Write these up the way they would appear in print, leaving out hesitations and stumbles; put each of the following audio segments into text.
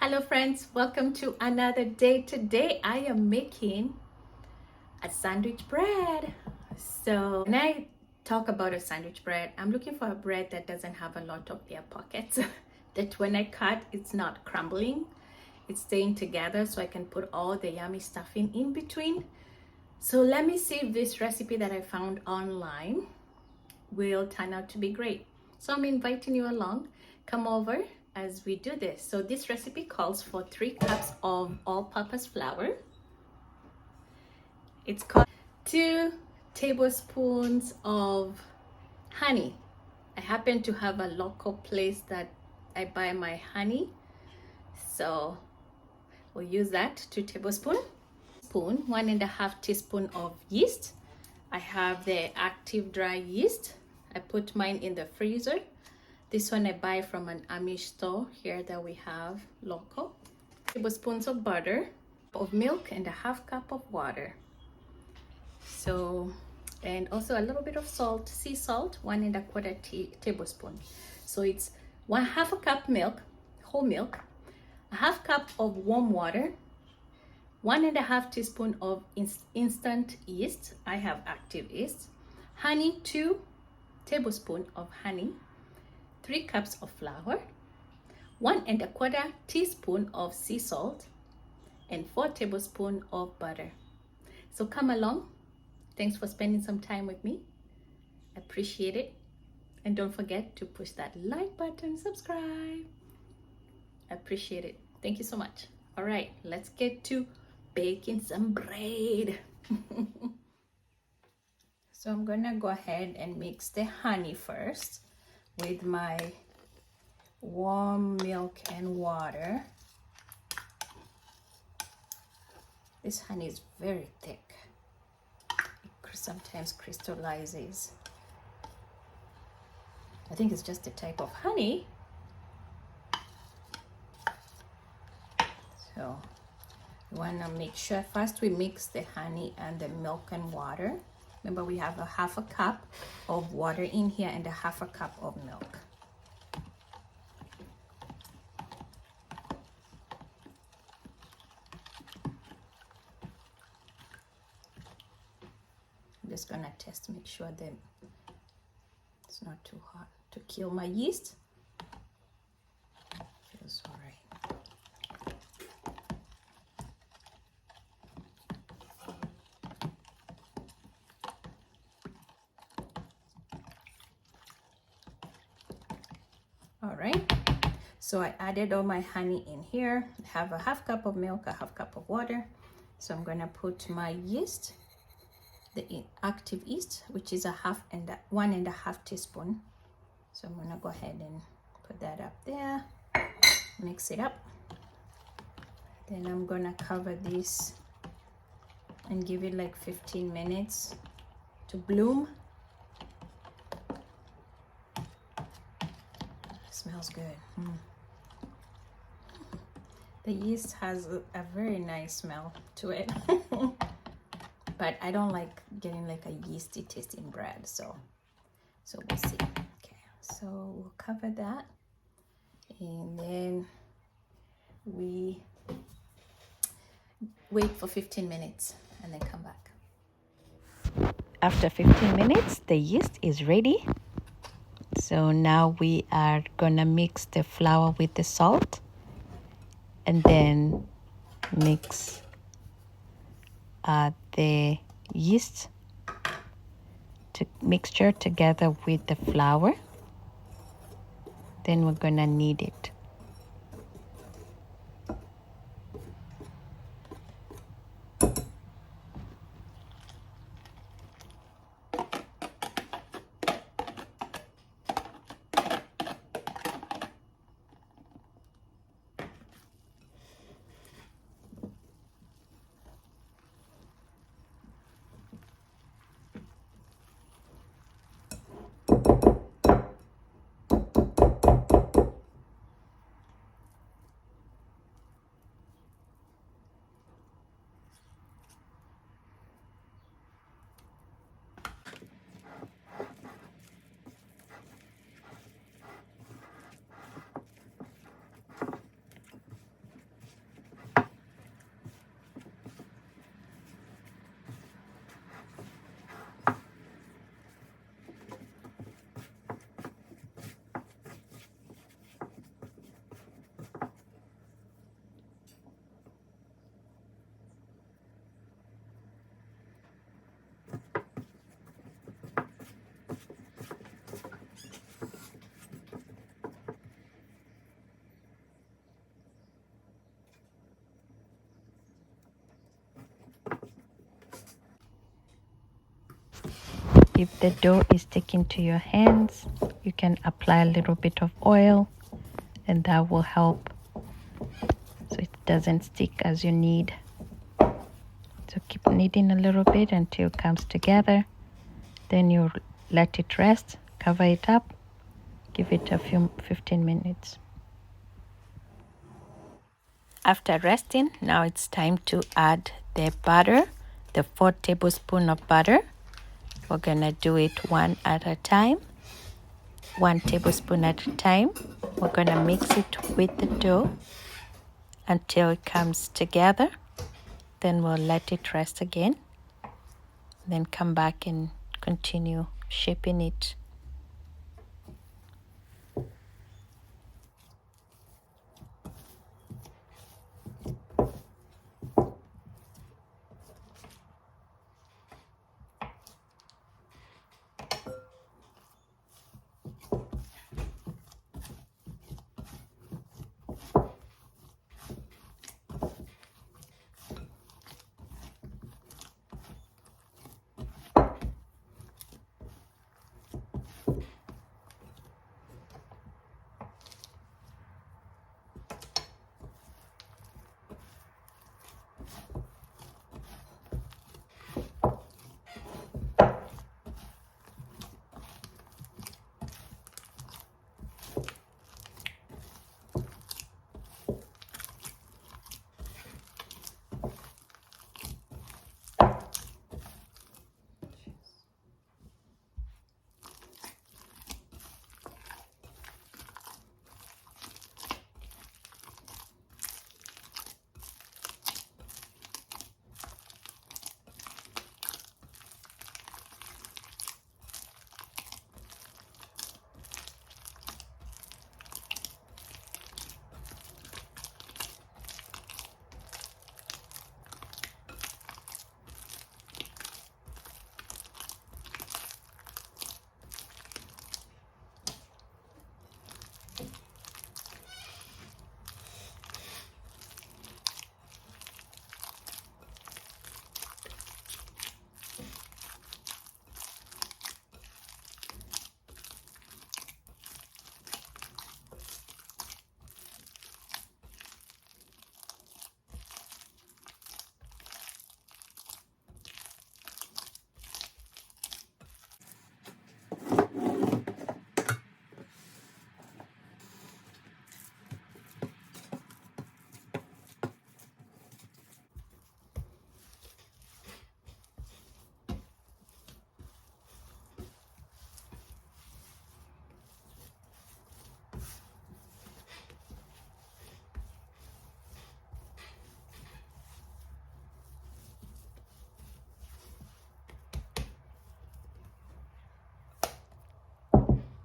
Hello friends, welcome to another day. Today I am making a sandwich bread. So when I talk about a sandwich bread, I'm looking for a bread that doesn't have a lot of air pockets, that when I cut it's not crumbling, it's staying together so I can put all the yummy stuffing in between. So let me see if this recipe that I found online will turn out to be great. So I'm inviting you along. Come over as we do this. So this recipe calls for 3 cups of all-purpose flour. It's called 2 tablespoons of honey. I happen to have a local place that I buy my honey, so we'll use that. 2 tablespoons. 1.5 teaspoon of yeast. I have the active dry yeast. I put mine in the freezer. This one I buy from an Amish store here that we have local. Tablespoons of butter, of milk, and a 1/2 cup of water. So, and also a little bit of salt, sea salt, 1.25 tablespoon. So it's 1/2 cup milk, whole milk, a 1/2 cup of warm water, 1.5 teaspoon of instant yeast. I have active yeast. Honey, 2 tablespoons of honey. 3 cups of flour, 1.25 teaspoon of sea salt, and 4 tablespoons of butter. So come along. Thanks for spending some time with me. Appreciate it. And don't forget to push that like button, subscribe. Appreciate it. Thank you so much. All right, let's get to baking some bread. So I'm gonna go ahead and mix the honey first with my warm milk and water. This honey is very thick. It sometimes crystallizes. I think it's just the type of honey. So we want to make sure first we mix the honey and the milk and water. Remember, we have a 1/2 cup of water in here and a 1/2 cup of milk. I'm just gonna test, make sure that it's not too hot to kill my yeast. Feels all right. All right, so I added all my honey in here. I have a 1/2 cup of milk, a 1/2 cup of water. So I'm gonna put my yeast, the active yeast, which is 1.5 teaspoon. So I'm gonna go ahead and put that up there, mix it up. Then I'm gonna cover this and give it like 15 minutes to bloom. Smells good. The yeast has a very nice smell to it. But I don't like getting like a yeasty taste in bread, so we'll see. Okay, so we'll cover that, and then we wait for 15 minutes and then come back. After 15 minutes, the yeast is ready. So now we are gonna mix the flour with the salt and then mix the yeast mixture together with the flour. Then we're gonna knead it. If the dough is sticking to your hands, you can apply a little bit of oil, and that will help so it doesn't stick as you knead. So keep kneading a little bit until it comes together. Then you let it rest, cover it up, give it a few 15 minutes. After resting, now it's time to add the butter, the 4 tablespoons of butter. We're gonna do it one at a time, 1 tablespoon at a time. We're gonna mix it with the dough until it comes together. Then we'll let it rest again. Then come back and continue shaping it.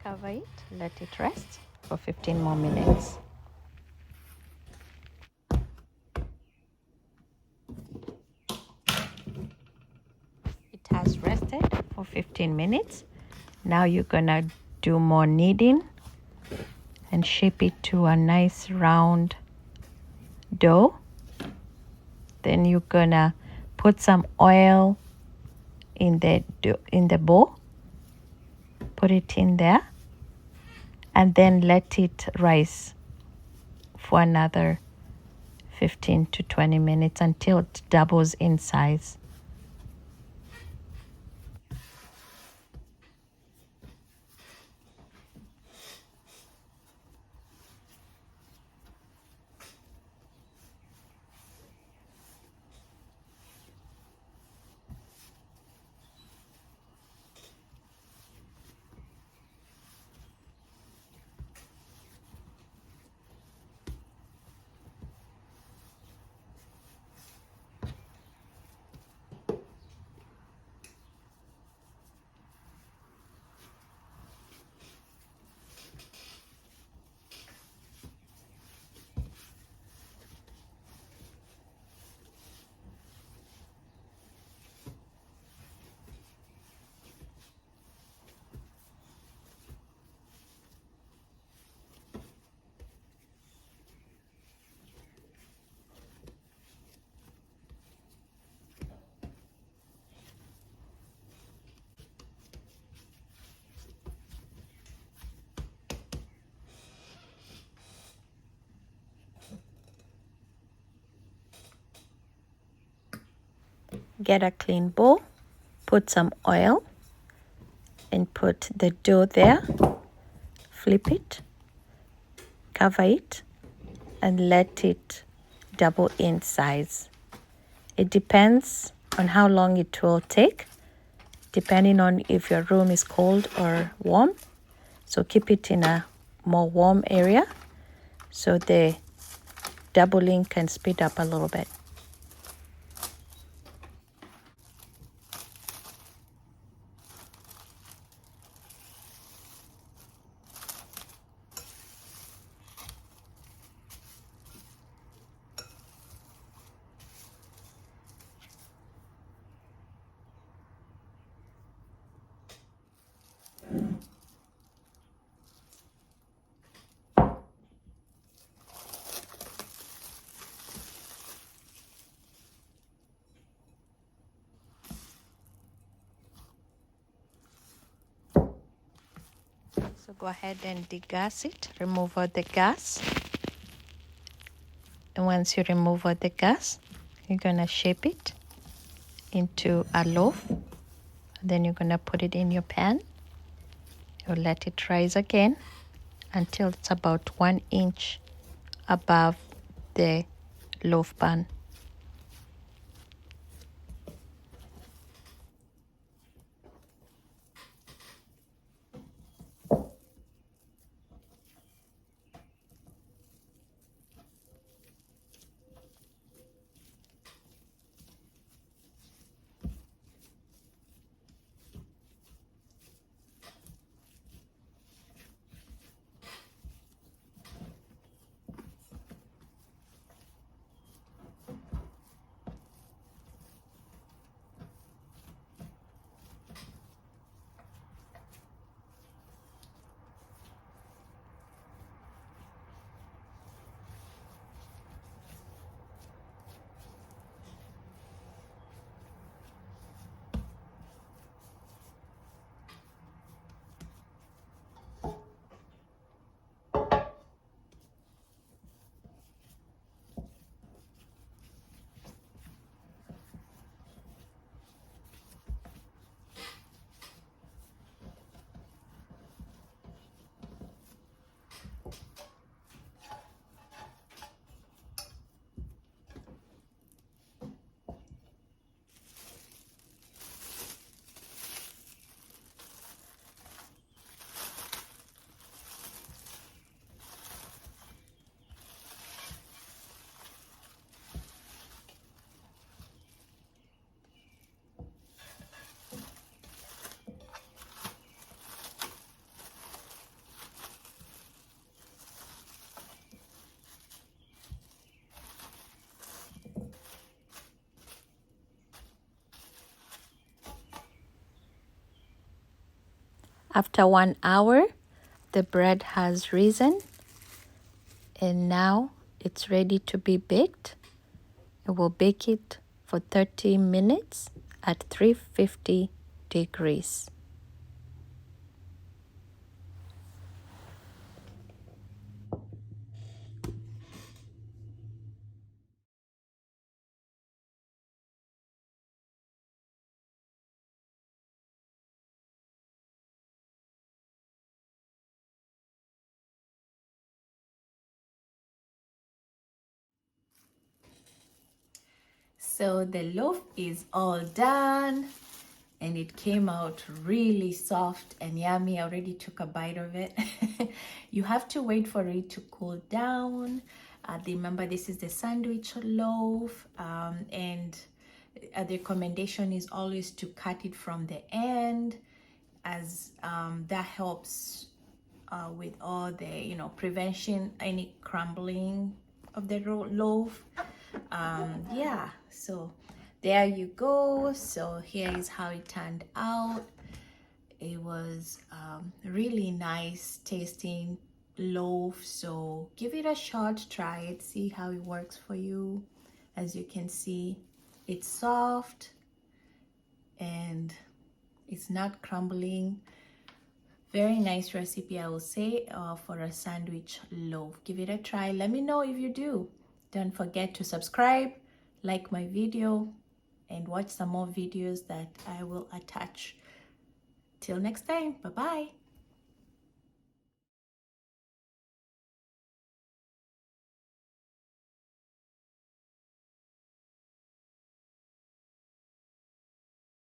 Cover it, let it rest for 15 more minutes. It has rested for 15 minutes. Now you're gonna do more kneading and shape it to a nice round dough. Then you're gonna put some oil in the bowl. Put it in there and then let it rise for another 15 to 20 minutes until it doubles in size. get a clean bowl, put some oil, and put the dough there. Flip it, cover it, and let it double in size. It depends on how long it will take, depending on if your room is cold or warm. So keep it in a more warm area so the doubling can speed up a little bit. So go ahead and degas it, remove all the gas. And once you remove all the gas, you're gonna shape it into a loaf. Then you're gonna put it in your pan. You'll let it rise again until it's about 1 inch above the loaf bun. After 1 hour, the bread has risen and now it's ready to be baked. I will bake it for 30 minutes at 350 degrees. So the loaf is all done and it came out really soft and yummy. I already took a bite of it. You have to wait for it to cool down. Remember, this is the sandwich loaf, and the recommendation is always to cut it from the end, as that helps with all the, prevention any crumbling of the loaf. Yeah, so there you go. So here is how it turned out. It was really nice tasting loaf, so give it a shot, try it, see how it works for you. As you can see, it's soft and it's not crumbling. Very nice recipe, I will say, for a sandwich loaf. Give it a try. Let me know if you do. Don't forget to subscribe, like my video, and watch some more videos that I will attach. Till next time, bye bye.